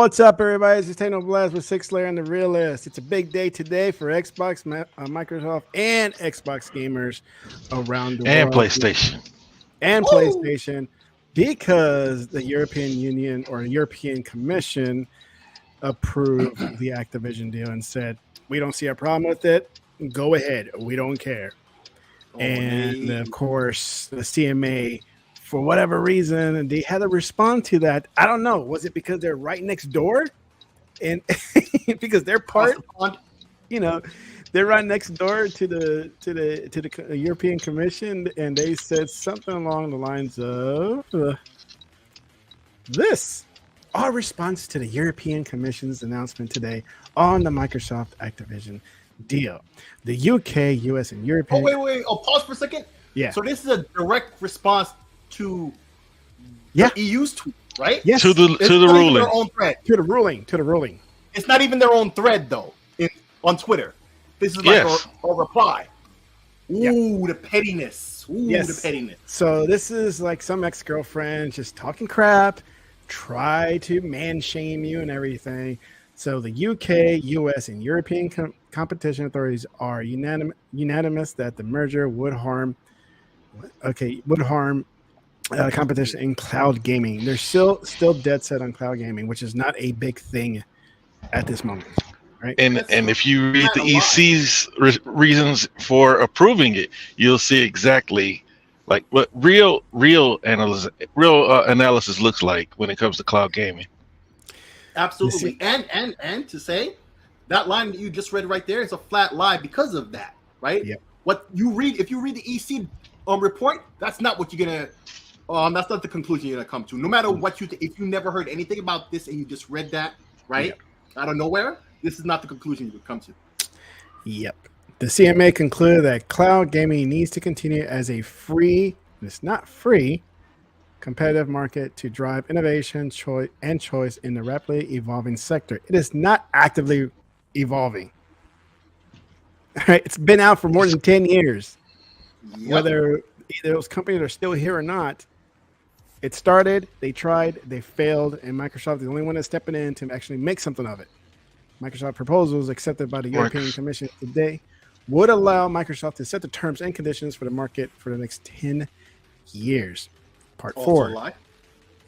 What's up, everybody? This is TEKNOBLAST with SIKSLAYER and the Realist. It's a big day today for Xbox, Microsoft, and Xbox gamers around the and world. PlayStation. And PlayStation, because the European Union or European Commission approved the Activision deal and said, we don't see a problem with it. Go ahead. We don't care. And of course, the CMA, for whatever reason, they had to respond to that. I don't know. Was it because they're right next door? And because they're part, they're right next door to the European Commission, and they said something along the lines of this. Our response to the European Commission's announcement today on the Microsoft Activision deal. The UK, US, and European... Pause for a second. Yeah. So this is a direct response to the EU's tweet, right? Yes. To the ruling. Their own thread. To the ruling. It's not even their own thread, though, on Twitter. This is like a reply. Ooh, the pettiness. The pettiness. So this is like some ex-girlfriend just talking crap, try to man-shame you and everything. So the UK, US, and European competition authorities are unanimous that the merger would harm competition in cloud gaming. They're still dead set on cloud gaming, which is not a big thing at this moment, right? And if you read the EC's reasons for approving it, you'll see exactly like what real analysis looks like when it comes to cloud gaming. Absolutely. And to say that line that you just read right there is a flat lie because of that, right? Yeah. What you read, if you read the EC report, that's not what you're gonna. That's not the conclusion you're gonna come to. No matter what if you never heard anything about this and you just read that out of nowhere, this is not the conclusion you would come to. Yep. The CMA concluded that cloud gaming needs to continue as a free, and it's not free, competitive market to drive innovation, choice in the rapidly evolving sector. It is not actively evolving. All right, it's been out for more than 10 years. Yep. Whether either those companies are still here or not, it started, they tried, they failed, and Microsoft is the only one that's stepping in to actually make something of it. Microsoft proposals accepted by the European Commission today would allow Microsoft to set the terms and conditions for the market for the next 10 years. Part 4.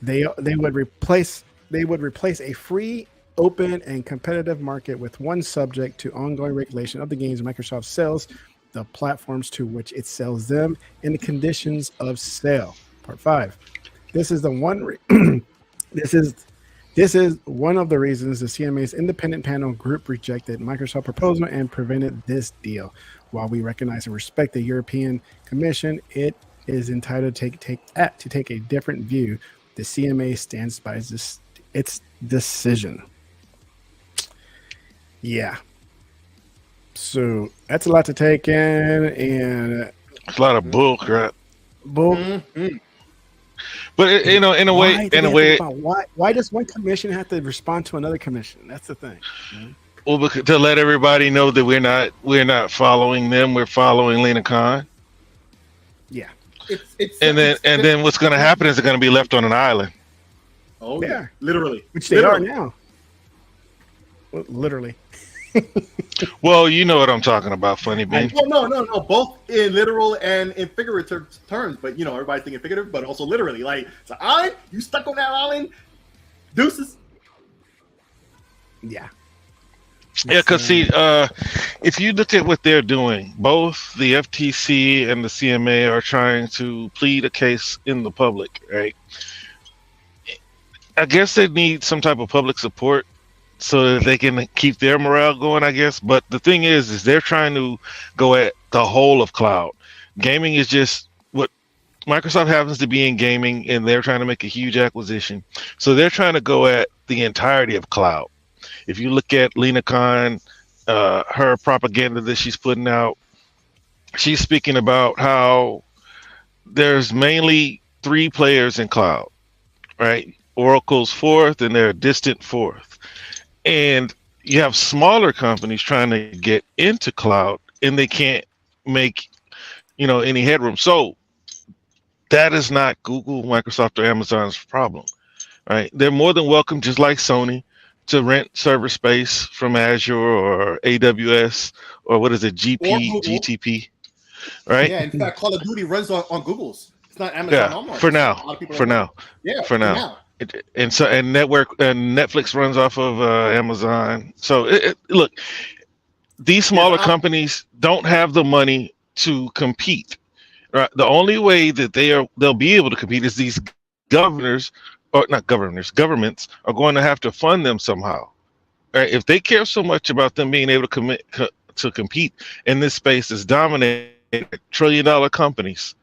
They would replace a free, open, and competitive market with one subject to ongoing regulation of the games Microsoft sells, the platforms to which it sells them, and the conditions of sale. Part 5. This is one of the reasons the CMA's independent panel group rejected Microsoft's proposal and prevented this deal. While we recognize and respect the European Commission, it is entitled to take a different view. The CMA stands by its decision. Yeah. So that's a lot to take in, and it's a lot of bull crap. Mm-hmm. But in a way, why does one commission have to respond to another commission? That's the thing. Mm-hmm. Well, because to let everybody know that we're not following them, we're following Lena Khan. Yeah. Then what's going to happen is they're going to be left on an island. Oh yeah, literally, which they are now. Well, literally. Well, you know what I'm talking about, Funny Bean. Well, no, both in literal and in figurative terms. But everybody's thinking figurative, but also literally. Like, it's an island, you stuck on that island, deuces. Yeah. Yeah, because see, if you look at what they're doing, both the FTC and the CMA are trying to plead a case in the public, right? I guess they need some type of public support so that they can keep their morale going, I guess. But the thing is they're trying to go at the whole of cloud. Gaming is just what Microsoft happens to be in gaming, and they're trying to make a huge acquisition. So they're trying to go at the entirety of cloud. If you look at Lena Khan, her propaganda that she's putting out, she's speaking about how there's mainly 3 players in cloud, right? Oracle's fourth, and they're a distant fourth. And you have smaller companies trying to get into cloud, and they can't make, any headroom. So that is not Google, Microsoft, or Amazon's problem, right? They're more than welcome, just like Sony, to rent server space from Azure or AWS or what is it, Or GP, Google. GTP, right? Yeah, in fact, Call of Duty runs on Google's. It's not Amazon Yeah, Online. for So a now, lot of people for don't know. now, Yeah, for now. And network and Netflix runs off of Amazon. So look, these smaller companies don't have the money to compete. Right? The only way that they'll be able to compete is these governors or not governors, governments are going to have to fund them somehow. Right? If they care so much about them being able to compete in this space that's dominated by trillion-dollar companies,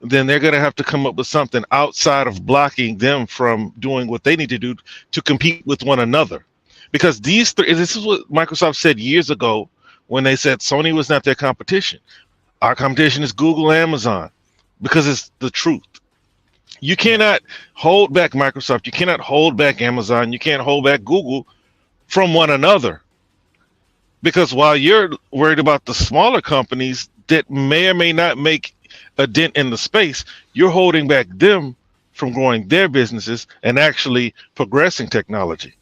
then they're going to have to come up with something outside of blocking them from doing what they need to do to compete with one another. Because this is what Microsoft said years ago when they said Sony was not their competition. Our competition is Google and Amazon, because it's the truth. You cannot hold back Microsoft. You cannot hold back Amazon. You can't hold back Google from one another. Because while you're worried about the smaller companies that may or may not make a dent in the space, you're holding back them from growing their businesses and actually progressing technology.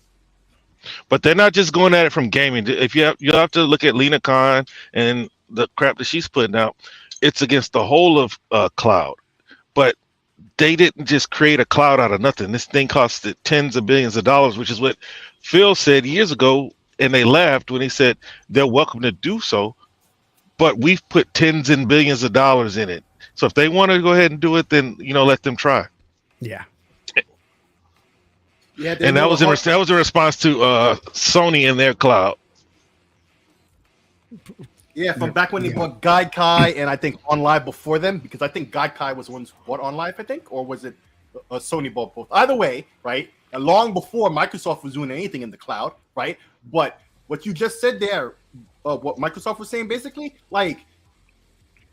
But they're not just going at it from gaming. If you have to look at Lena Khan and the crap that she's putting out, it's against the whole of cloud. But they didn't just create a cloud out of nothing. This thing costed tens of billions of dollars, which is what Phil said years ago, and they laughed when he said they're welcome to do so, but we've put tens and billions of dollars in it. So if they want to go ahead and do it, then let them try. Yeah. Yeah, And that was a response to Sony and their cloud. Yeah, from back when they bought Gaikai and I think OnLive before them, because I think Gaikai was the ones who bought OnLive, I think, or was it Sony bought both? Either way, right? And long before Microsoft was doing anything in the cloud, right? But what you just said there, what Microsoft was saying, basically, like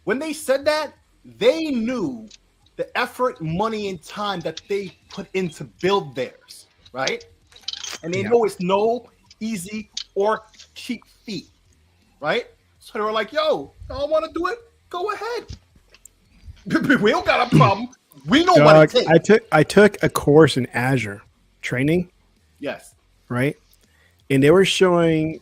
when they said that, they knew the effort, money, and time that they put in to build theirs, right? And they know it's no easy or cheap feat, right? So they were like, yo, y'all want to do it? Go ahead. We don't got a problem. We know what it takes. I took a course in Azure training. Yes. Right? And they were showing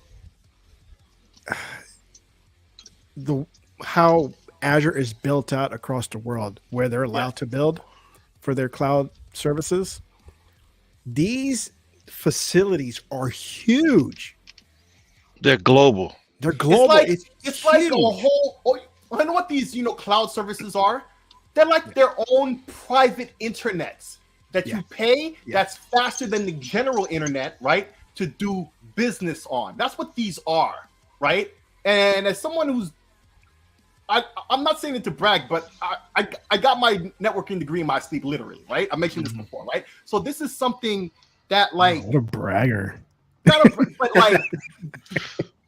how Azure is built out across the world, where they're allowed to build for their cloud services. These facilities are huge. They're global. They're global. It's like a whole. I know what these cloud services are. They're like their own private internets that you pay. That's faster than the general internet, right? To do business on. That's what these are, right? And as someone who's, I'm not saying it to brag, but I got my networking degree in my sleep, literally, right? I mentioned this before, right? So this is something that, like, what a bragger. But like.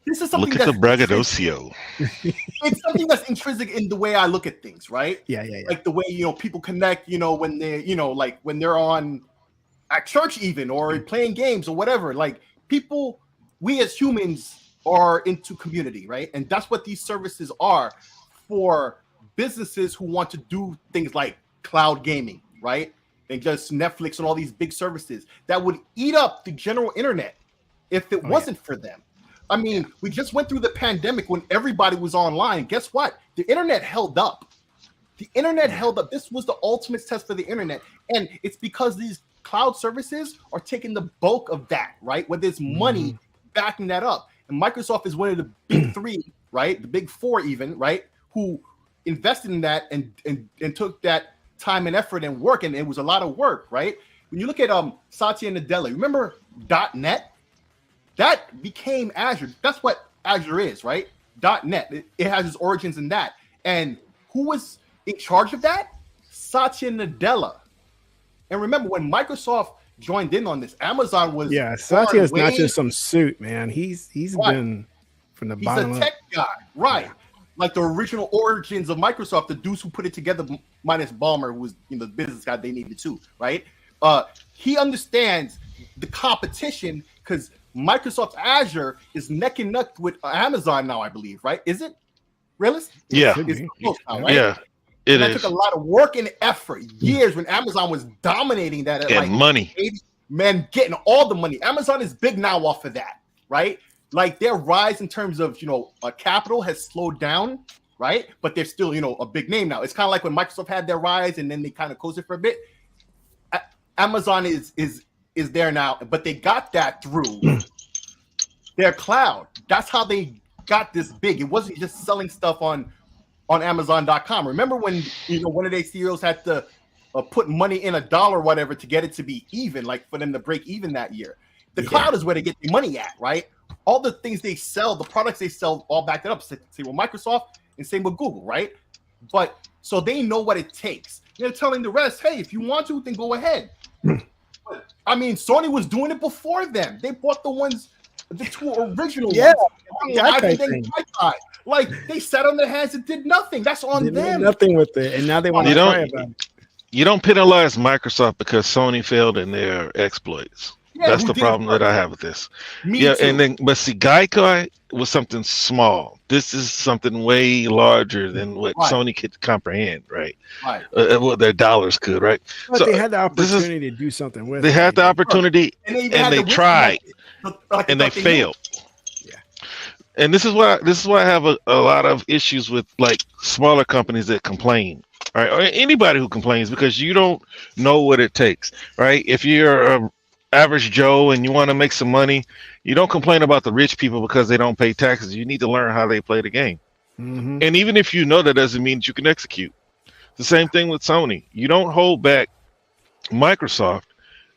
This is something. Look at the braggadocio. It's something that's intrinsic in the way I look at things, right? Yeah. Like the way people connect, when they, like when they're on at church even or playing games or whatever. Like people, we as humans are into community, right? And that's what these services are for businesses who want to do things like cloud gaming, right? And just Netflix and all these big services that would eat up the general internet if it wasn't for them. I mean, we just went through the pandemic when everybody was online. Guess what? The internet held up. The internet held up. This was the ultimate test for the internet. And it's because these cloud services are taking the bulk of that, right? Where there's money backing that up. And Microsoft is one of the big three, right? The big four even, right? Who invested in that and took that time and effort and work. And it was a lot of work, right? When you look at Satya Nadella, remember .NET? That became Azure. That's what Azure is, right? .NET. It has its origins in that. And who was in charge of that? Satya Nadella. And remember, when Microsoft joined in on this, Amazon was Satya is not just some suit, man. He's been from the bottom. He's a tech guy, right? Yeah. Like the original origins of Microsoft, the dudes who put it together, minus Ballmer, who was the business guy they needed too, right? He understands the competition because Microsoft Azure is neck and neck with Amazon now, I believe, right? Is it? Really? Yeah. It's close now, right? Yeah. It took a lot of work and effort, years when Amazon was dominating that at and money. man, getting all the money. Amazon is big now off of that, right? Like their rise in terms of capital has slowed down, right? But they're still a big name now. It's kind of like when Microsoft had their rise and then they kind of closed it for a bit. Amazon is there now, but they got that through their cloud. That's how they got this big. It wasn't just selling stuff on Amazon.com. Remember when one of their CEOs had to put money in $1 or whatever to get it to be even, like for them to break even that year. The cloud is where they get the money at, right? All the things they sell, the products they sell, all backed it up. Same with Microsoft and same with Google, right? But so they know what it takes. They're telling the rest, hey, if you want to, then go ahead. But, I mean, Sony was doing it before them. They bought the 2 original ones. Like they sat on their hands and did nothing. That's on them. Nothing with it, and now they want to cry about it. You don't penalize Microsoft because Sony failed in their exploits. Yeah, that's the problem that I have with this. Me too. But see, Gaikai was something small. This is something way larger than what Sony could comprehend, right? Right. What their dollars could, right? But they had the opportunity to do something with it. They had the opportunity, and they tried, and they failed. Yeah. And this is why I have a lot of issues with like smaller companies that complain. Right, or anybody who complains because you don't know what it takes, right? If you're an average Joe and you want to make some money, you don't complain about the rich people because they don't pay taxes. You need to learn how they play the game. Mm-hmm. And even if you know, that doesn't mean that you can execute. The same thing with Sony. You don't hold back Microsoft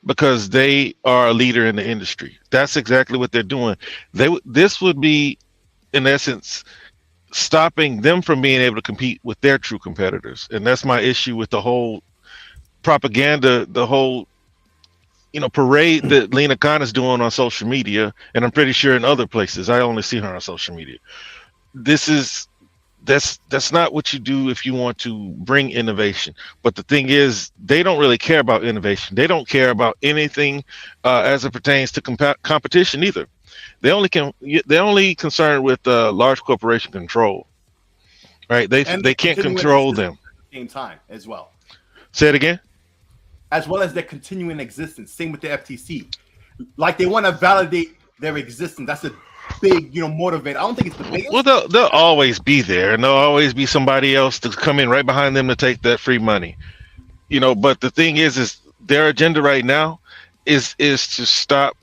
because they are a leader in the industry. That's exactly what they're doing. This would be, in essence, stopping them from being able to compete with their true competitors. And that's my issue with the whole propaganda, the whole parade that Lena Khan is doing on social media, and I'm pretty sure in other places. I only see her on social media. That's not what you do if you want to bring innovation. But the thing is, they don't really care about innovation. They don't care about anything as it pertains to competition either. They're only concerned with large corporation control, right? They can't control them. At the same time as well. Say it again. As well as their continuing existence. Same with the FTC. Like they want to validate their existence. That's a big, motivator. I don't think it's the biggest. Well, they'll always be there, and there'll always be somebody else to come in right behind them to take that free money. But the thing is their agenda right now is to stop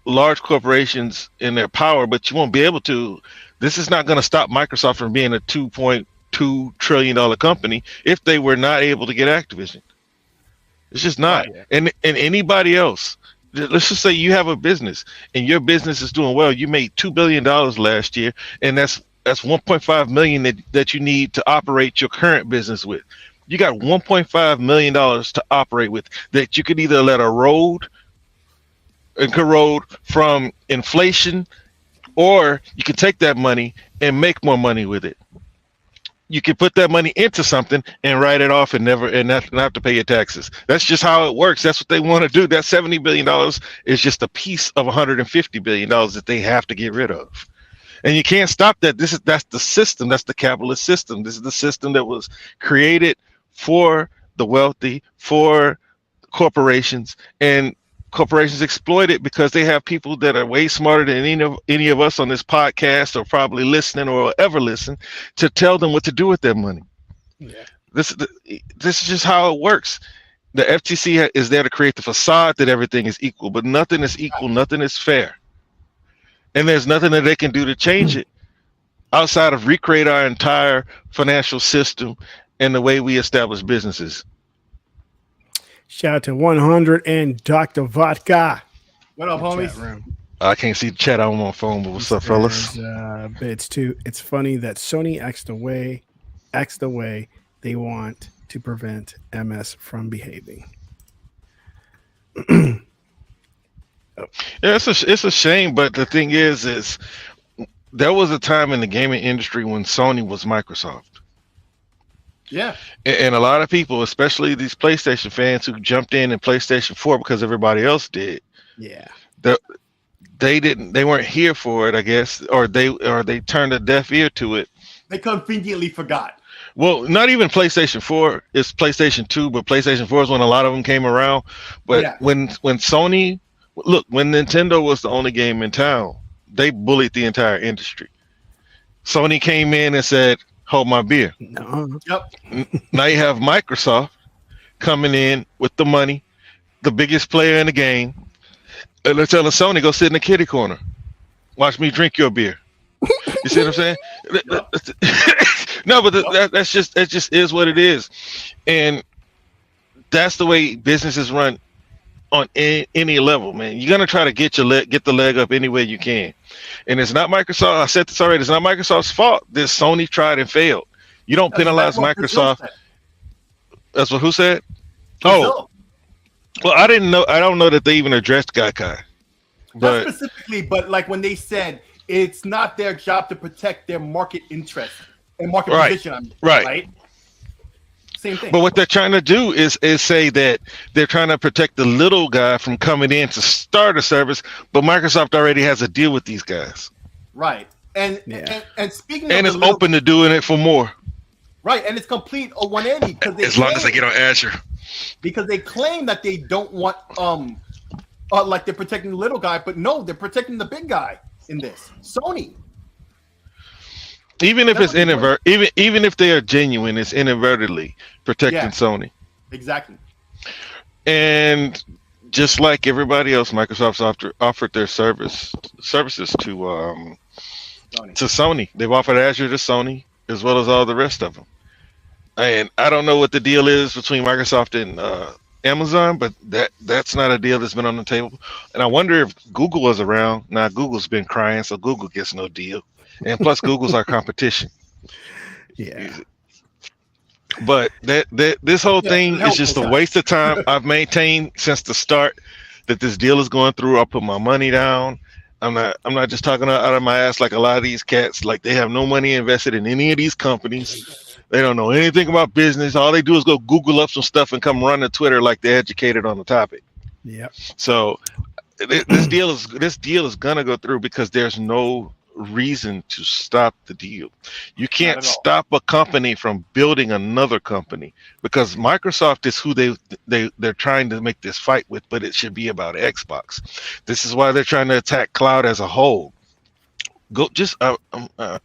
large corporations in their power, but you won't be able to. This is not going to stop Microsoft from being a $2.2 trillion company if they were not able to get Activision. It's just not. Oh, yeah. And anybody else, let's just say you have a business and your business is doing well. You made $2 billion last year, and that's 1.5 million that you need to operate your current business with. You got $1.5 million to operate with that you could either let erode from inflation, or you can take that money and make more money with it. You can put that money into something and write it off and not have to pay your taxes. That's just how it works. That's what they want to do. That $70 billion is just a piece of $150 billion that they have to get rid of. And you can't stop that. That's the system. That's the capitalist system. This is the system that was created for the wealthy, for corporations, and corporations exploit it because they have people that are way smarter than any of us on this podcast, or probably listening or ever listen, to tell them what to do with their money. Yeah. This is just how it works. The FTC is there to create the facade that everything is equal, but nothing is equal, nothing is fair. And there's nothing that they can do to change it outside of recreate our entire financial system and the way we establish businesses. Shout out to 100 and Dr. Vodka. What up, homies? I can't see the chat on my phone, but what's up, fellas? But it's funny that Sony acts the way they want to prevent MS from behaving. Yeah, it's a shame, but the thing is there was a time in the gaming industry when Sony was Microsoft. Yeah, and a lot of people, especially these PlayStation fans who jumped in PlayStation 4 because everybody else did. Yeah, they weren't here for it, I guess, or they turned a deaf ear to it. They conveniently forgot. Well, not even PlayStation 4. It's PlayStation 2, but PlayStation 4 is when a lot of them came around. But Yeah. when Sony, look, when Nintendo was the only game in town, they bullied the entire industry. Sony came in and said, "Hold my beer." No. Yep. Now you have Microsoft coming in with the money, the biggest player in the game, and they're telling Sony, "Go sit in the kitty corner, watch me drink your beer." You see what I'm saying? No, but that just is what it is, and that's the way businesses run on any level, man. You're gonna try to get the leg up any way you can, and it's not Microsoft. I said this already. It's not Microsoft's fault that Sony tried and failed. You don't penalize Microsoft. That's what who said? Oh, well, I didn't know. I don't know that they even addressed Gaikai. But not specifically, but like when they said it's not their job to protect their market interest and market position. Right. Same thing. But what they're trying to do is say that they're trying to protect the little guy from coming in to start a service, but Microsoft already has a deal with these guys. Right. And speaking and of it's open to doing it for more. Right, and it's complete a 180 because as long as they get on Azure. Because they claim that they don't want like they're protecting the little guy, but no, they're protecting the big guy in this. Sony. Even if it's even if they are genuine, it's inadvertently protecting Sony. Exactly. And just like everybody else, Microsoft's offered their services to Sony. They've offered Azure to Sony as well as all the rest of them. And I don't know what the deal is between Microsoft and Amazon, but that's not a deal that's been on the table. And I wonder if Google was around. Now Google's been crying, so Google gets no deal. And plus, Google's our competition. Yeah. But this whole thing is just a waste of time. I've maintained since the start that this deal is going through. I'll put my money down. I'm not just talking out of my ass like a lot of these cats. Like, they have no money invested in any of these companies. They don't know anything about business. All they do is go Google up some stuff and come run to Twitter like they're educated on the topic. Yep. So this deal is gonna go through because there's no reason to stop the deal. You can't stop a company from building another company because Microsoft is who they're trying to make this fight with, but it should be about Xbox. This is why they're trying to attack cloud as a whole. Go I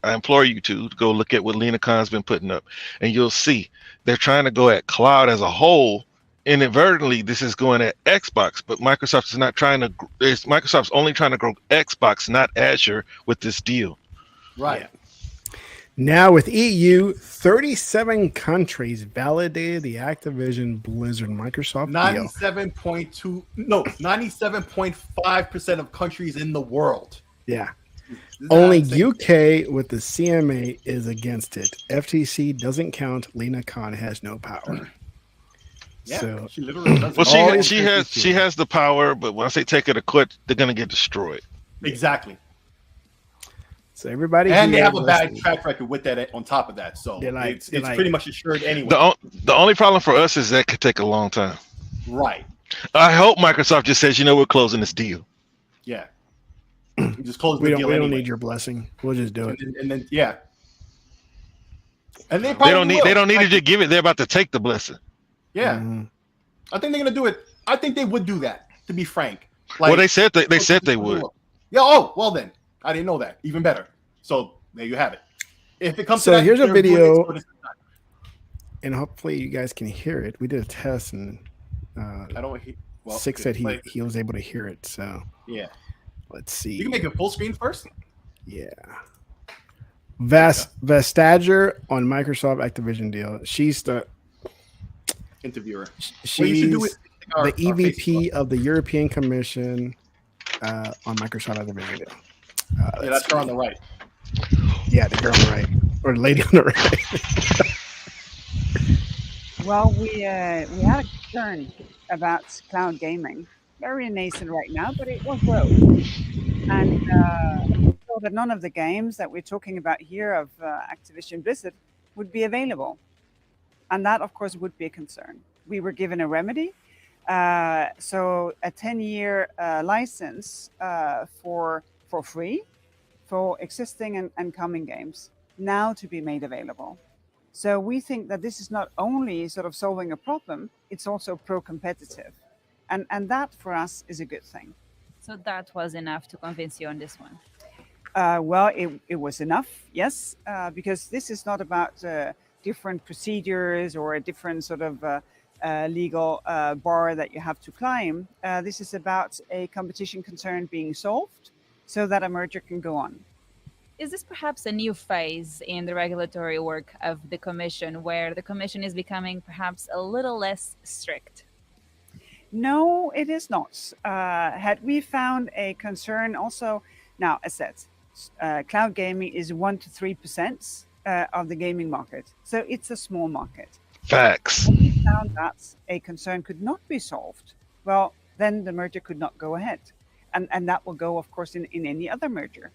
implore you to go look at what Lena Khan's been putting up, and you'll see they're trying to go at cloud as a whole. Inadvertently, this is going at Xbox, but Microsoft is not trying to. Microsoft's only trying to grow Xbox, not Azure, with this deal. Right. Yeah. Now, with EU, 37 countries validated the Activision Blizzard Microsoft deal. 97.5% of countries in the world. Yeah. Only UK with the CMA is against it. FTC doesn't count. Lena Khan has no power. Yeah, so, she literally does. Well, she has the power, but once they take her to court, they're gonna get destroyed. Exactly. So everybody, and they have a bad track record with that. On top of that, so it's pretty much assured anyway. The only problem for us is that could take a long time. Right. I hope Microsoft just says, we're closing this deal. Yeah. We just close the deal. We don't need your blessing. We'll just do it. And then yeah. And they don't need you to give it. They're about to take the blessing. Yeah, I think they're gonna do it. I think they would do that. To be frank, well, they said they would. Yeah. Oh, well then, I didn't know that. Even better. So there you have it. If it comes to that, here's a video, and hopefully you guys can hear it. We did a test, and I don't. Six said he was able to hear it. So yeah, let's see. You can make it full screen first. Yeah. Vestager on Microsoft Activision deal. She's the interviewer. She's the EVP of the European Commission on Microsoft Activision deal. Yeah, that's her on the right. Yeah, the girl on the right, or the lady on the right. Well, we had a concern about cloud gaming. Very nascent right now, but it will grow. And so that none of the games that we're talking about here of Activision Blizzard would be available. And that, of course, would be a concern. We were given a remedy. So a 10-year license for free for existing and coming games now to be made available. So we think that this is not only sort of solving a problem, it's also pro-competitive. And that for us is a good thing. So that was enough to convince you on this one. Well, it was enough, yes, because this is not about different procedures or a different sort of legal bar that you have to climb. This is about a competition concern being solved so that a merger can go on. Is this perhaps a new phase in the regulatory work of the Commission, where the Commission is becoming perhaps a little less strict? No, it is not. Had we found a concern also, now as said, cloud gaming is 1 to 3% of the gaming market. So it's a small market. Facts. When we found that a concern could not be solved, well, then the merger could not go ahead. And that will go, of course, in any other merger.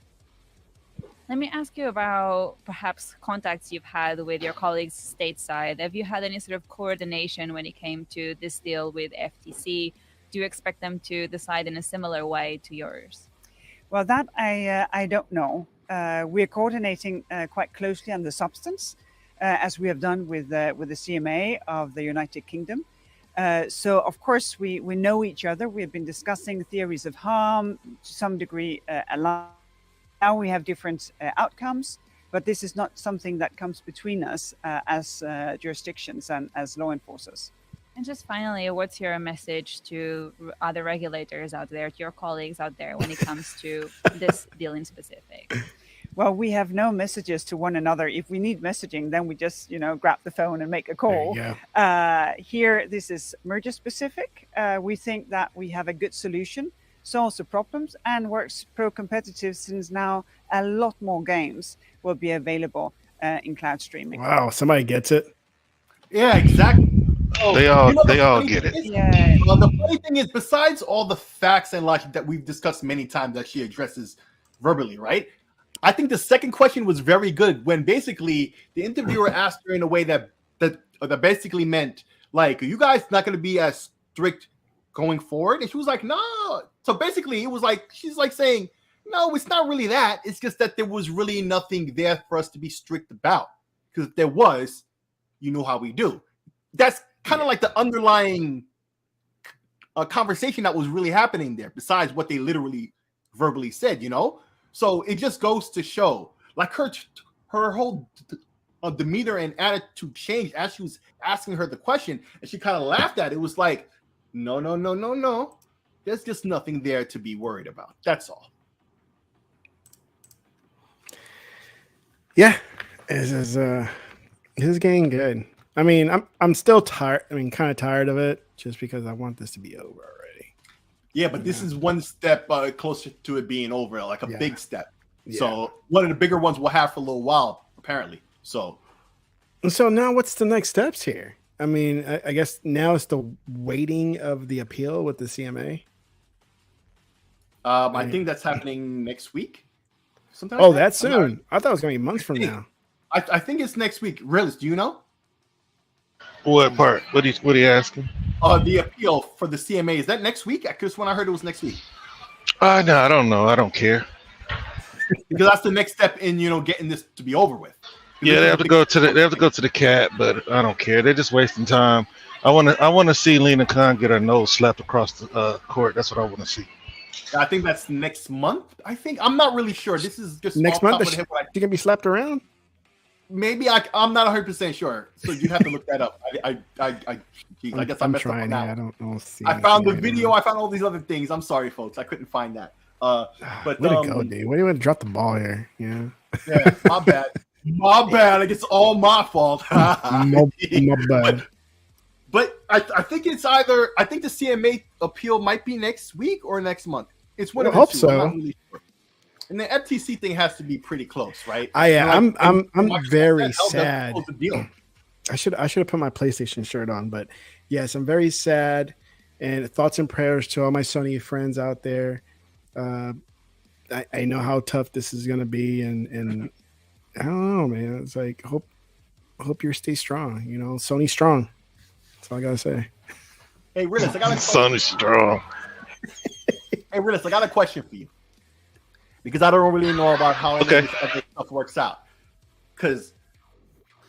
Let me ask you about perhaps contacts you've had with your colleagues stateside. Have you had any sort of coordination when it came to this deal with FTC? Do you expect them to decide in a similar way to yours? Well, that I don't know. We're coordinating quite closely on the substance, as we have done with the CMA of the United Kingdom. So, of course, we know each other. We've been discussing theories of harm, to some degree aligned. Now we have different outcomes, but this is not something that comes between us as jurisdictions and as law enforcers. And just finally, what's your message to other regulators out there, to your colleagues out there, when it comes to this deal in specific? Well, we have no messages to one another. If we need messaging, then we just, grab the phone and make a call. Here, this is merger specific. We think that we have a good solution, solves the problems, and works pro-competitive, since now a lot more games will be available in cloud streaming. Wow, somebody gets it. Yeah, exactly. Oh, They all get it. Yeah. Well, the funny thing is, besides all the facts and logic that we've discussed many times that she addresses verbally, right? I think the second question was very good, when basically the interviewer asked her in a way that basically meant, like, are you guys not going to be as strict going forward? And she was like, no. So basically it was like, she's like saying, no, it's not really that. It's just that there was really nothing there for us to be strict about. Because if there was, you know how we do. That's kind of like the underlying conversation that was really happening there, besides what they literally verbally said, So it just goes to show, like, her whole demeanor and attitude changed as she was asking her the question, and she kind of laughed at it. It was like, no. There's just nothing there to be worried about. That's all. Yeah, this is getting good. I mean, I'm still tired. I mean, kind of tired of it, just because I want this to be over already. Yeah, but this is one step closer to it being over, like a big step. Yeah. So one of the bigger ones we'll have for a little while, apparently. So now what's the next steps here? I mean, I guess now it's the waiting of the appeal with the CMA. I think that's happening next week. Sometime. Oh, that's soon. I thought it was going to be months from now. I think it's next week. Realist, do you know? What part? What are you asking? The appeal for the CMA, is that next week? Because when I heard it was next week. No, I don't know. I don't care. Because that's the next step in getting this to be over with. Yeah, they have to go to the cat, but I don't care. They're just wasting time. I want to see Lena Khan get her nose slapped across the court. That's what I want to see. I think that's next month. I'm not really sure. This is just next month. She gonna be slapped around? Maybe I'm not 100% sure. So you have to look that up. I guess I messed up on that. I don't know. I found the video. I found all these other things. I'm sorry, folks. I couldn't find that. But let it go, dude. What do you want to drop the ball here? Yeah. Yeah. My bad. My bad. I guess it's all my fault. my bad. But I think it's either. I think the CMA appeal might be next week or next month. It's one of the two. I hope so. I'm not really sure. And the FTC thing has to be pretty close, right? I'm very sad. Deal. I should have put my PlayStation shirt on, but yes, I'm very sad. And thoughts and prayers to all my Sony friends out there. I know how tough this is going to be, and I don't know, man. It's like hope you stay strong. Sony strong. That's all I gotta say. Hey, Riddles, I got a Sony strong. Hey, Riddles, I got a question for you, because I don't really know about how any of this other stuff works out. Because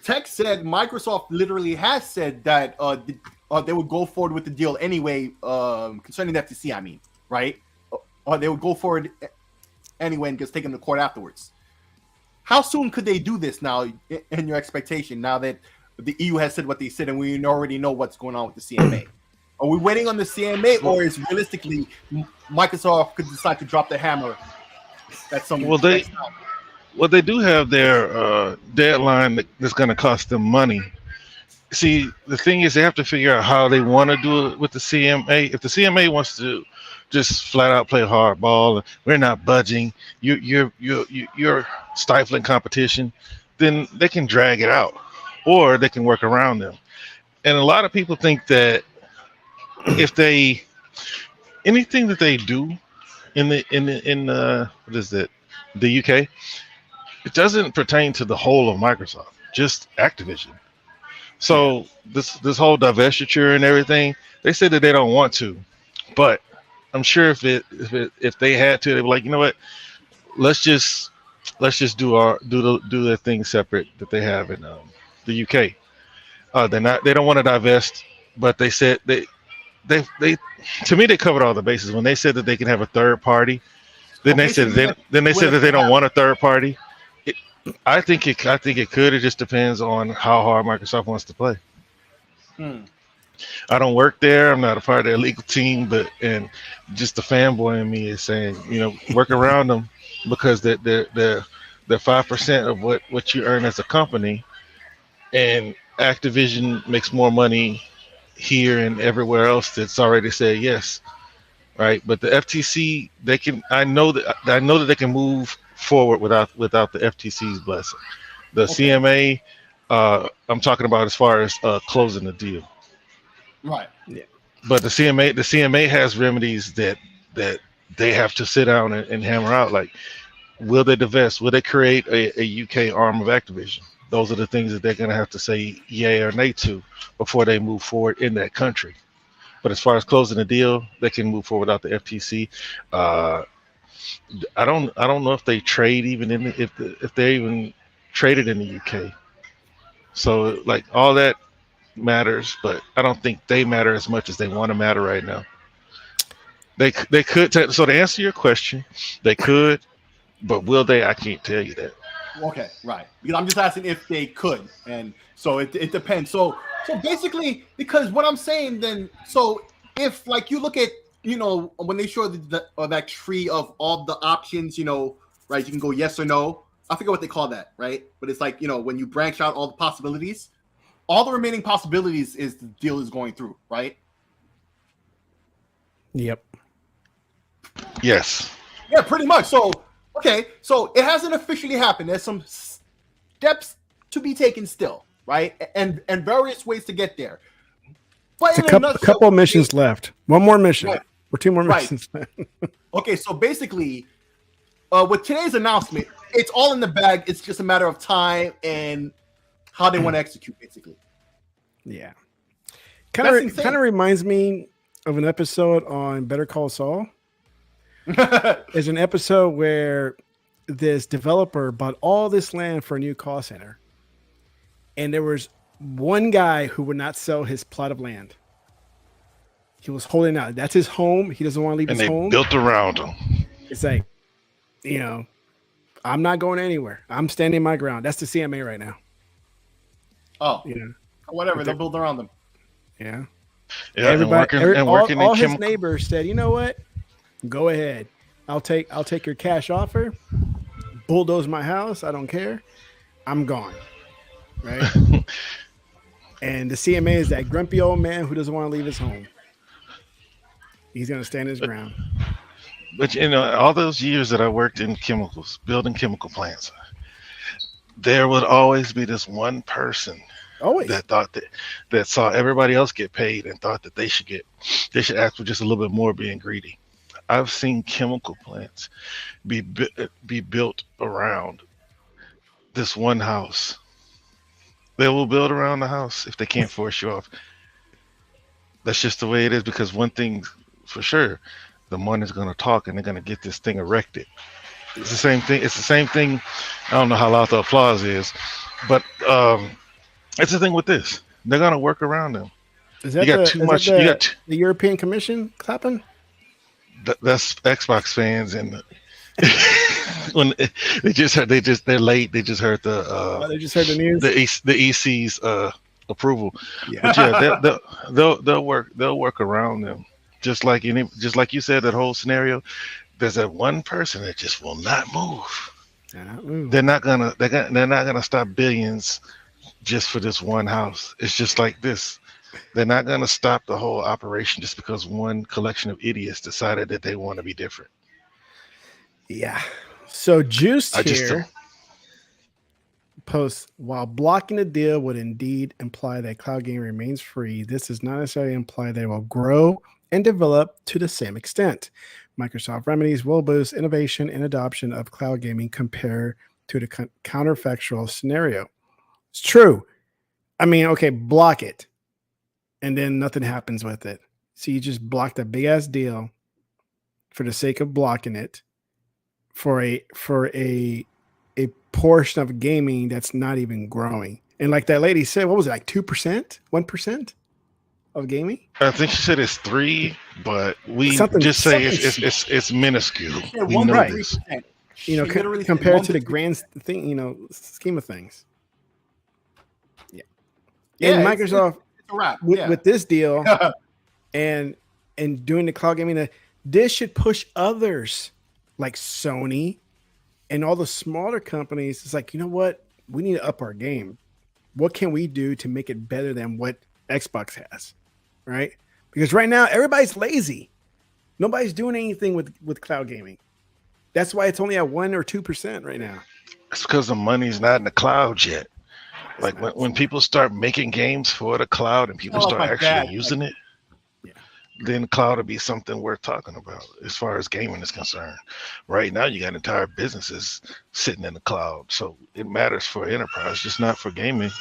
Tech said Microsoft literally has said that they would go forward with the deal anyway, concerning the FTC. I mean, right? Or they would go forward anyway and just take them to court afterwards. How soon could they do this now, in your expectation, now that the EU has said what they said and we already know what's going on with the CMA? Are we waiting on the CMA, or is realistically Microsoft could decide to drop the hammer at some Well, they do have their deadline that's going to cost them money. See, the thing is, they have to figure out how they want to do it with the CMA. If the CMA wants to just flat out play hardball, we're not budging, you're stifling competition, then they can drag it out, or they can work around them. And a lot of people think that if anything that they do in what is it, the UK, it doesn't pertain to the whole of Microsoft, just Activision. So this whole divestiture and everything, they say that they don't want to, but I'm sure if they had to, they'd be like, you know what, let's just do their thing separate that they have in the UK. They don't want to divest, but they said they to me they covered all the bases when they said that they can have a third party. Then they said that they don't want a third party. I think it could. It just depends on how hard Microsoft wants to play. I don't work there. I'm not a part of their legal team, and just the fanboy in me is saying, work around them, because they're 5% of what you earn as a company, and Activision makes more money here and everywhere else that's already said yes, right? But the FTC, I know that they can move forward without the FTC's blessing. The CMA, I'm talking about as far as closing the deal. Right. Yeah. But the CMA has remedies that they have to sit down and hammer out. Like, will they divest? Will they create a UK arm of Activision? Those are the things that they're going to have to say yay or nay to before they move forward in that country. But as far as closing the deal, they can move forward without the FTC. I don't know if they trade even if they even traded in the UK. So like all that matters, but I don't think they matter as much as they want to matter right now. They could. So to answer your question, they could, but will they? I can't tell you that. Okay, right. Because I'm just asking if they could, and so it depends. So basically, because what I'm saying then, so if like you look at when they show that tree of all the options, right? You can go yes or no. I forget what they call that, right? But it's like when you branch out all the possibilities, all the remaining possibilities is the deal is going through, right? Yep. Yes. Yeah, pretty much. So. Okay, so it hasn't officially happened. There's some steps to be taken still, right? And various ways to get there. But it's a couple of missions left. One more mission. Right. Or two more missions left. Okay, so basically, with today's announcement, it's all in the bag. It's just a matter of time and how they want to execute, basically. Yeah. Kind of reminds me of an episode on Better Call Saul. There's an episode where this developer bought all this land for a new call center, and there was one guy who would not sell his plot of land. He was holding out. That's his home. He doesn't want to leave his home. And they built around him. It's like, I'm not going anywhere. I'm standing my ground. That's the CMA right now. Oh, whatever. They'll build around them. Yeah. Yeah. Everybody, working all his neighbors said, you know what? Go ahead. I'll take your cash offer. Bulldoze my house. I don't care. I'm gone. Right. And the CMA is that grumpy old man who doesn't want to leave his home. He's going to stand his ground. But all those years that I worked in chemicals, building chemical plants, there would always be this one person that thought that saw everybody else get paid and thought that they should ask for just a little bit more, being greedy. I've seen chemical plants be built around this one house. They will build around the house if they can't force you off. That's just the way it is, because one thing for sure, the money's going to talk and they're going to get this thing erected. It's the same thing. I don't know how loud the applause is, but That's the thing with this. They're gonna work around them. Is You that got the too is that much. You got the European Commission clapping? that's Xbox fans and when they're late. They just heard Oh, they just heard the news. the EC's approval. Yeah. But yeah, they'll work around them. Just like you said, that whole scenario. There's that one person that just will not move. They're not gonna stop billions just for this one house. It's just like this. They're not gonna stop the whole operation just because one collection of idiots decided that they want to be different. Yeah. So Juiced I just here posts, while blocking the deal would indeed imply that cloud gaming remains free, this does not necessarily imply that it will grow and develop to the same extent. Microsoft remedies will boost innovation and adoption of cloud gaming compared to the counterfactual scenario. It's true. I mean, okay, block it, and then nothing happens with it. So you just blocked a big ass deal for the sake of blocking it for a portion of gaming that's not even growing. And like that lady said, what was it, like 2%, 1% of gaming? I think she said it's 3, but we Something- just say something- it's minuscule. Yeah, We know 1.3%. this. You know, She literally said compared to the 1 grand thing, you know, scheme of things. Yeah. Yeah, And it's- Microsoft It's a wrap. with this deal and doing the cloud gaming, this should push others like Sony and all the smaller companies. It's like, you know what? We need to up our game. What can we do to make it better than what Xbox has? Right? Because right now everybody's lazy. Nobody's doing anything with cloud gaming. That's why it's only at 1 or 2% right now. It's because the money's not in the cloud yet. Like when people start making games for the cloud and people Oh, start my actually God. using it, Yeah. then the cloud will be something worth talking about as far as gaming is concerned. Right now, you got entire businesses sitting in the cloud, so it matters for enterprise, just not for gaming.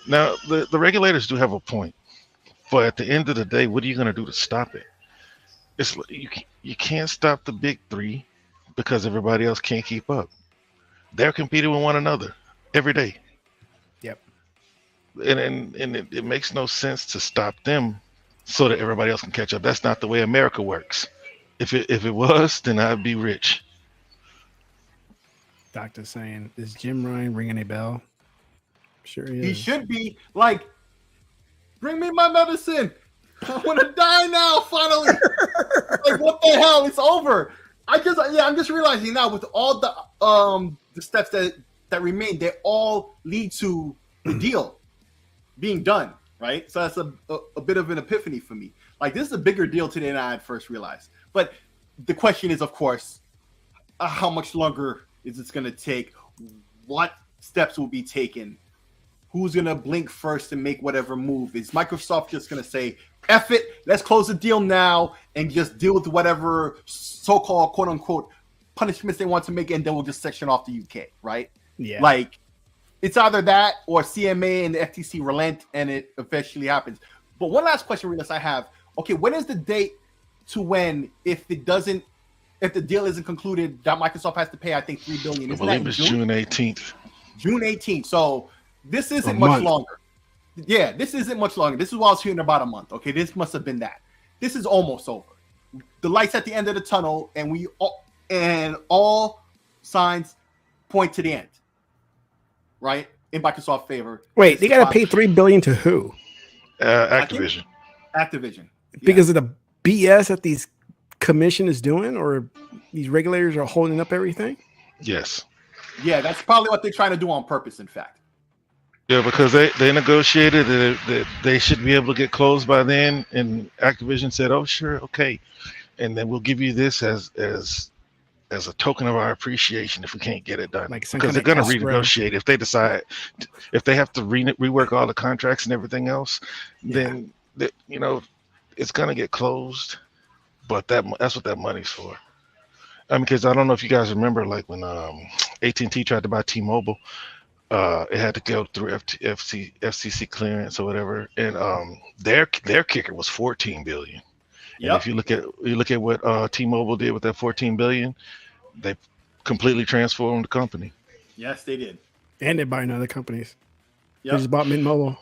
Now, the regulators do have a point, but at the end of the day, what are you going to do to stop it? It's you can't stop the big three because everybody else can't keep up. They're competing with one another every day. Yep. And it makes no sense to stop them so that everybody else can catch up. That's not the way America works. If it was, then I'd be rich. Doctor saying, is Jim Ryan ringing a bell? Sure he is. He should be like, bring me my medicine. I want to die now, finally. Like, what the hell? It's over. I'm just realizing now with all the steps that remain, they all lead to the deal being done, right? So that's a bit of an epiphany for me. Like, this is a bigger deal today than I had first realized. But the question is, of course, how much longer is this going to take? What steps will be taken? Who's going to blink first and make whatever move? Is Microsoft just going to say, F it, let's close the deal now and just deal with whatever so-called quote-unquote punishments they want to make, and then we'll just section off the UK, right? Yeah. Like, it's either that or CMA and the FTC relent and it eventually happens. But one last question, Relis, I have. Okay, when is the date to when, if the deal isn't concluded, that Microsoft has to pay, I think, $3 billion? I Isn't that believe in it's June? June 18th. June 18th. So this isn't A much month. longer. Yeah, this isn't much longer. This is what I was hearing about a month. Okay, this must have been that. This is almost over. The light's at the end of the tunnel, and all signs point to the end. Right? In Microsoft's favor. Wait, they got to pay $3 billion to who? Activision. Activision. Yeah. Because of the BS that these commission is doing, or these regulators are holding up everything? Yes. Yeah, that's probably what they're trying to do on purpose, in fact. Yeah, because they negotiated that they should be able to get closed by then, and Activision said, "Oh, sure, okay," and then we'll give you this as a token of our appreciation if we can't get it done. Like some because they're kind going of to escrow. renegotiate if they decide, if they have to rework all the contracts and everything else, then it's going to get closed. But that's what that money's for. I mean, because I don't know if you guys remember, like when AT&T tried to buy T-Mobile. It had to go through FCC clearance or whatever, and their kicker was $14 billion. And if you look at what T-Mobile did with that $14 billion, they completely transformed the company. Yes, they did. And they're buying other companies. They just bought Mint Mobile.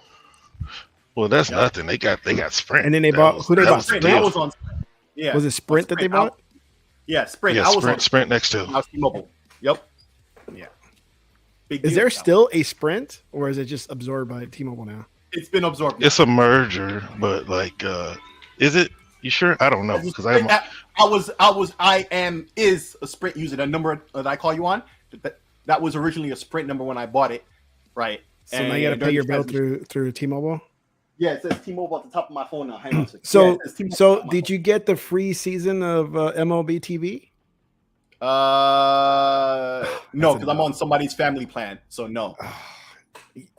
Well, that's nothing. They got Sprint. And then they bought who they bought? Sprint. Sprint? That was on Sprint. Yeah. Was it Sprint that they bought? Yeah, Sprint. Yeah, I was on Sprint next to. I was T-Mobile. Yep. Yeah. Big Is deal. there still a Sprint, or is it just absorbed by T-Mobile now? It's been absorbed. It's a merger, but like, is it? You sure? I don't know because I is a Sprint user. The number that I call you on, that was originally a Sprint number when I bought it, right? So now you got to pay your bill through T-Mobile. Yeah, it says T-Mobile at the top of my phone now. Hang on a second. So did you get the free season of MLB TV? No, because I'm on somebody's family plan, so no.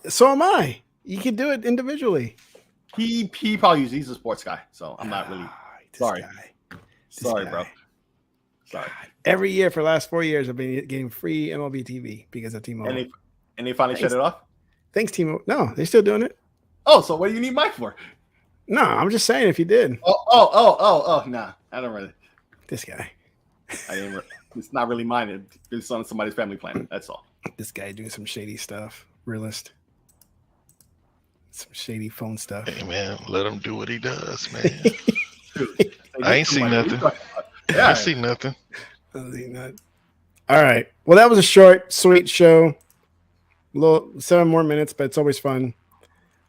So am I. You can do it individually. He probably uses. He's a sports guy, so I'm not really. Sorry, bro. Sorry. Every year for the last 4 years, I've been getting free MLB TV because of T-Mobile. And they finally shut it off. Thanks, T-Mobile. No, they're still doing it. Oh, so what do you need Mike for? No, I'm just saying if you did. Oh, nah. I don't really. This guy. It's not really mine. It's on somebody's family plan. That's all. This guy doing some shady stuff. Realist. Some shady phone stuff. Hey, man, let him do what he does, man. I ain't seen nothing. Yeah. I ain't seen nothing. All right. Well, that was a short, sweet show. A little 7 more minutes, but it's always fun.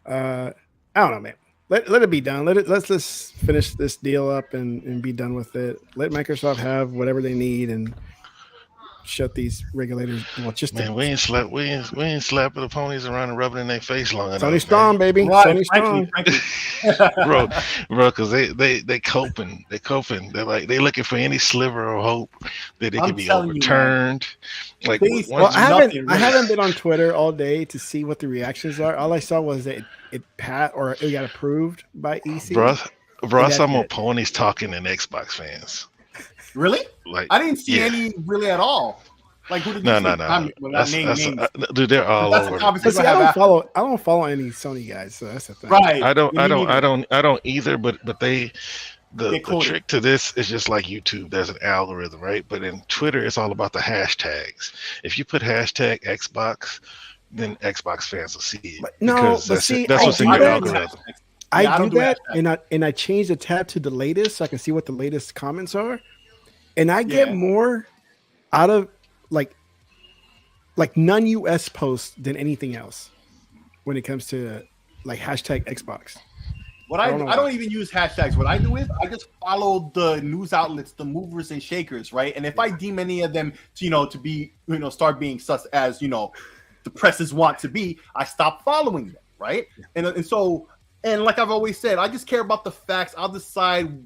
I don't know, man. Let it be done. Let's just finish this deal up and be done with it. Let Microsoft have whatever they need and shut these regulators. Well, just man, we ain't slapping the ponies around and rubbing in their face long enough. Sony strong, baby. Right, Sony strong, bro, because they coping. They're like they looking for any sliver of hope that it can be overturned. I haven't been on Twitter all day to see what the reactions are. All I saw was that it got approved by EC. Bro, I saw more ponies talking than Xbox fans. Really? Like I didn't see any really at all. Like who did you see? No. Dude, they're all over. I don't follow any Sony guys, so that's the thing. Right. I don't either. But the trick to this is just like YouTube. There's an algorithm, right? But in Twitter, it's all about the hashtags. If you put hashtag Xbox, then Xbox fans will see it. That's what's in your algorithm. I do that, and I change the tab to the latest so I can see what the latest comments are. And I get more out of like non-US posts than anything else when it comes to like hashtag Xbox. I don't even use hashtags. What I do is I just follow the news outlets, the movers and shakers, right? And if I deem any of them to be start being sus as the presses want to be, I stop following them, right? And so like I've always said, I just care about the facts. I'll decide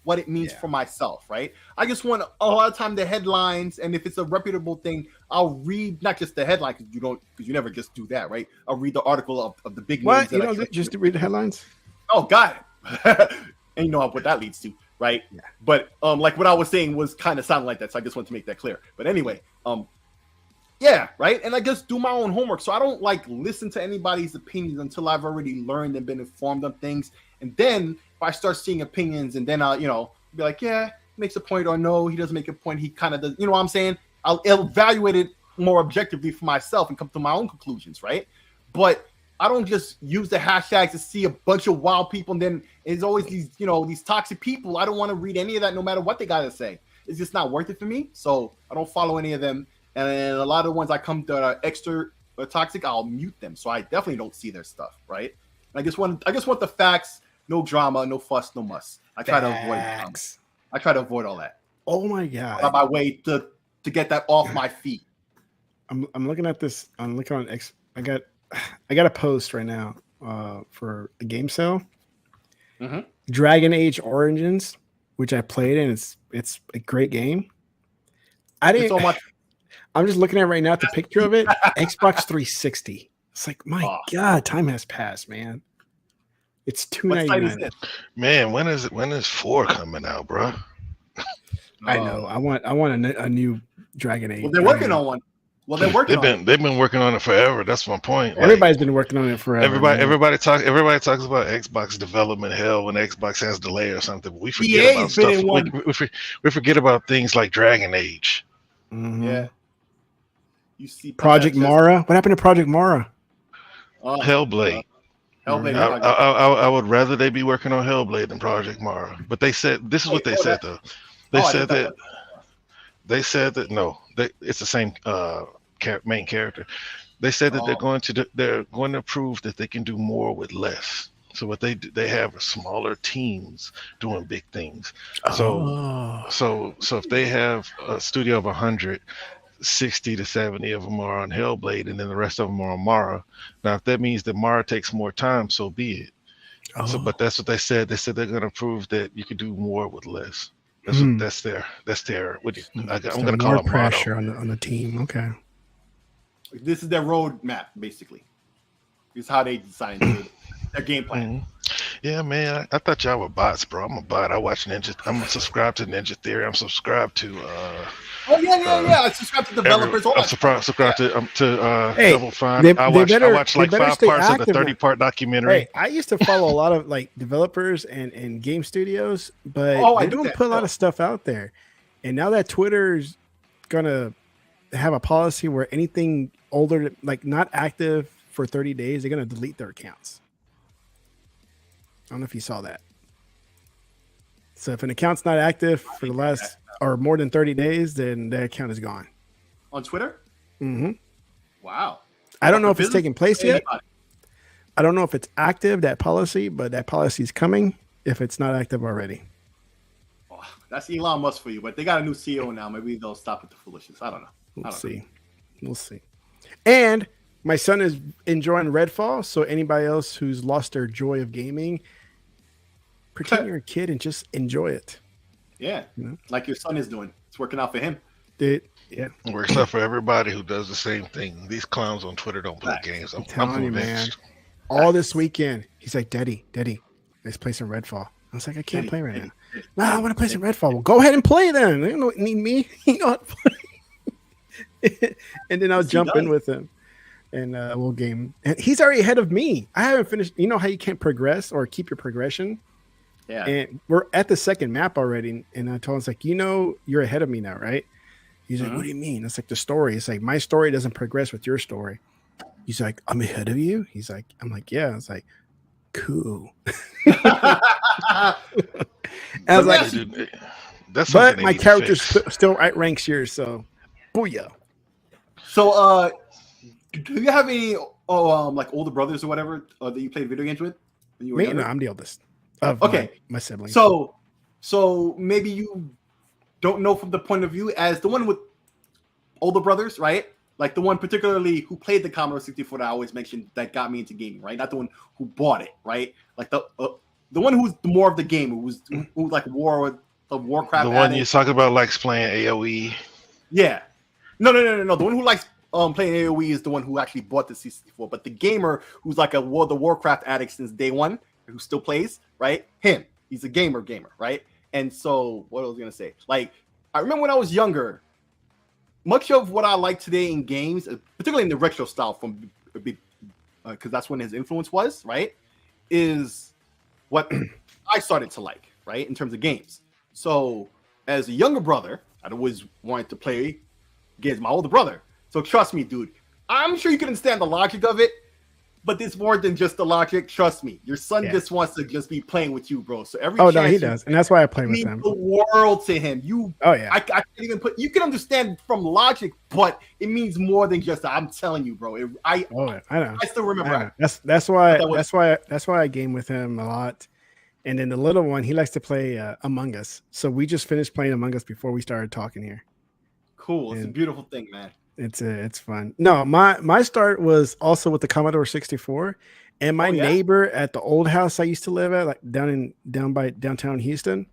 what it means for myself, right? I just want a lot of time the headlines, and if it's a reputable thing, I'll read not just the headline because you never just do that, right? I'll read the article of the big names. What? You don't just read the headlines? Oh, got it. And you know what that leads to, right? Yeah. But like what I was saying was kind of sounding like that, so I just want to make that clear. But anyway, yeah, right. And I just do my own homework, so I don't listen to anybody's opinions until I've already learned and been informed on things, and then. If I start seeing opinions and then I'll, be like, yeah, he makes a point, or no, he doesn't make a point. He kind of does, you know what I'm saying? I'll evaluate it more objectively for myself and come to my own conclusions, right? But I don't just use the hashtags to see a bunch of wild people, and then there's always these, these toxic people. I don't want to read any of that, no matter what they got to say. It's just not worth it for me. So I don't follow any of them. And a lot of the ones I come to are extra toxic, I'll mute them. So I definitely don't see their stuff, right? I just want the facts. No drama, no fuss, no muss. I try to avoid all that. Oh my god! On my way to get that off my feet. I'm looking at this. I'm looking on X. I got a post right now for a game sale. Mm-hmm. Dragon Age Origins, which I played, and it's a great game. I didn't. So much. I'm just looking at it right now. The picture of it, Xbox 360. It's like my god, time has passed, man. It's $2.99. Man, when is 4 coming out, bro? I know. I want a new Dragon Age. Well, they're working on one. They've been working on it forever. That's my point. Everybody's been working on it forever. Everybody talks about Xbox development hell when Xbox has delay or something. But we forget about stuff. We forget about things like Dragon Age. Mm-hmm. Yeah. You see Project Mara. What happened to Project Mara? Hellblade. Hellblade. I would rather they be working on Hellblade than Project Mara. But they said this is what they said though. They said that no, it's the same main character. They said that they're going to prove that they can do more with less. So what they do, they have smaller teams doing big things. So if they have a studio of 100, 60 to 70 of them are on Hellblade, and then the rest of them are on Mara. Now, if that means that Mara takes more time, so be it. So, but that's what they said. They said they're going to prove that you can do more with less. That's their. What do you, I'm going to call it pressure on the team. Okay. This is their roadmap, basically. This is how they design their game plan. Yeah, man. I thought y'all were bots, bro. I'm a bot. I watch Ninja. I'm subscribed to Ninja Theory. I'm subscribed to. I subscribe to developers. I'm subscribed to Double Fine. I watched like 5 parts of the 30-part documentary. Hey, I used to follow a lot of like developers and game studios, but they don't put a lot of stuff out there. And now that Twitter's gonna have a policy where anything older, like not active for 30 days, they're gonna delete their accounts. I don't know if you saw that. So if an account's not active for the last or more than 30 days, then that account is gone. On Twitter? Mm-hmm. Wow. I don't know if it's taking place yet. I don't know if it's active, that policy, but that policy is coming if it's not active already. Oh, that's Elon Musk for you, but they got a new CEO now. Maybe they'll stop with the foolishness. I don't know. We'll see. And my son is enjoying Redfall, so anybody else who's lost their joy of gaming, pretend you're a kid and just enjoy it. Yeah, like your son is doing. It's working out for him. Yeah. It works out for everybody who does the same thing. These clowns on Twitter don't play games. I'm telling you, man. All this weekend, he's like, Daddy, let's play some Redfall. I was like, I can't play right now. No, I want to play some Redfall. Well, go ahead and play then. You don't need me. You know what? And then I'll jump in with him. And we'll game. And he's already ahead of me. I haven't finished. You know how you can't progress or keep your progression? Yeah. And we're at the second map already. And I told him, it's like, you're ahead of me now, right? He's like, what do you mean? It's like the story. It's like, my story doesn't progress with your story. He's like, I'm ahead of you? He's like, I'm like, yeah. It's like, cool. I was like, but my character's still outranks yours. So, booyah. So, do you have any like older brothers or whatever that you played video games with? When you were no, I'm the oldest. Okay, my siblings. So maybe you don't know from the point of view as the one with older brothers, right? Like the one particularly who played the Commodore 64 that I always mentioned that got me into gaming, right? Not the one who bought it, right? Like the one who's more of the gamer, who like Warcraft. The one you're talking about likes playing AOE. Yeah. No. The one who likes playing AOE is the one who actually bought the C64. But the gamer who's like the Warcraft addict since day one, who still plays, right? Him. He's a gamer, right? And so what I was gonna say, like, I remember when I was younger, much of what I like today in games, particularly in the retro style, from because that's when his influence was, right, is what I started to like, right, in terms of games. So as a younger brother, I'd always wanted to play against my older brother. So trust me, dude, I'm sure you can understand the logic of it, but there's more than just the logic. Trust me, your son just wants to just be playing with you, bro. So no, he does, and that's why I play with him. The world to him. I can't even put. You can understand from logic, but it means more than just. I'm telling you, bro. I know. I still remember. That's why I game with him a lot. And then the little one, he likes to play Among Us. So we just finished playing Among Us before we started talking here. Cool. It's a beautiful thing, man. It's fun. No, my start was also with the Commodore 64, and my neighbor at the old house I used to live at, like down by downtown Houston.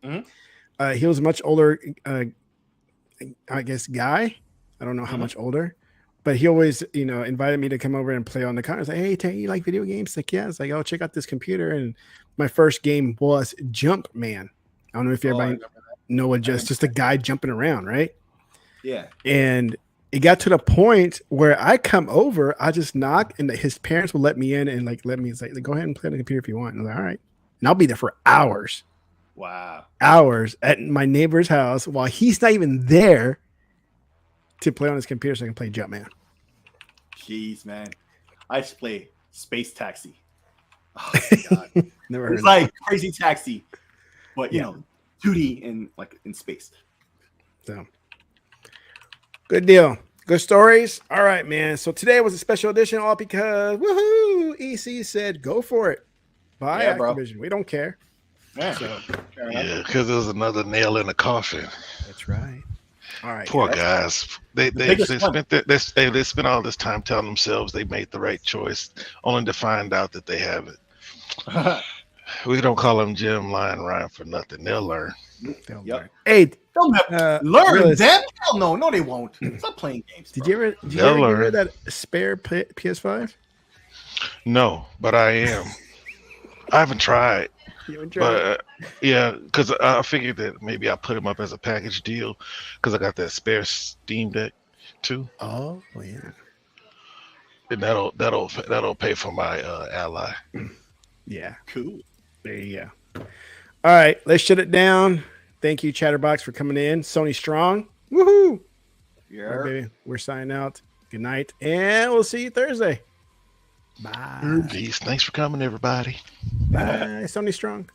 Mm-hmm. He was a much older, I guess, guy. I don't know how much older, but he always, invited me to come over and play on the counter. I was like, hey, Tay, you like video games? Like, yeah. It's like, oh, check out this computer. And my first game was Jumpman. I don't know if everybody know what just a guy jumping around, right? Yeah. And it got to the point where I come over, I just knock, and his parents will let me in and let me say, go ahead and play on the computer if you want. And I'm like, all right. And I'll be there for hours. Wow. Hours at my neighbor's house while he's not even there to play on his computer so I can play Jumpman. Jeez, man. I used to play Space Taxi. Oh my god, Never heard it's of like Crazy Taxi, but you Yeah. know, 2D in like in space. So good deal. Good stories. All right, man. So today was a special edition all because woohoo! EC said go for it. Buy Yeah, bro. Activision. We don't care. Yeah, So fair enough. Yeah, because there's another nail in the coffin. that's right. All right. Poor guys. guys. They biggest one. they spent all this time telling themselves they made the right choice, only to find out that they haven't. We don't call them Jim, Lion, Ryan for nothing. They'll learn. They'll Yep. learn. Hey, They'll never learn Willis, them? Hell no, no, they won't. Stop playing games. Did bro. you ever They'll get rid learn. of that spare PS5? No, but I am. I haven't tried. You haven't tried it? But yeah, because I figured that maybe I'll put them up as a package deal because I got that spare Steam Deck too, Oh yeah. and that'll pay for my ally. Yeah. Cool. There you go. All right, let's shut it down. Thank you, Chatterbox, for coming in. Sony Strong. Woohoo! All Yeah. right, baby. We're signing out. Good night. And we'll see you Thursday. Bye. Peace. Thanks for coming, everybody. Bye. Sony Strong.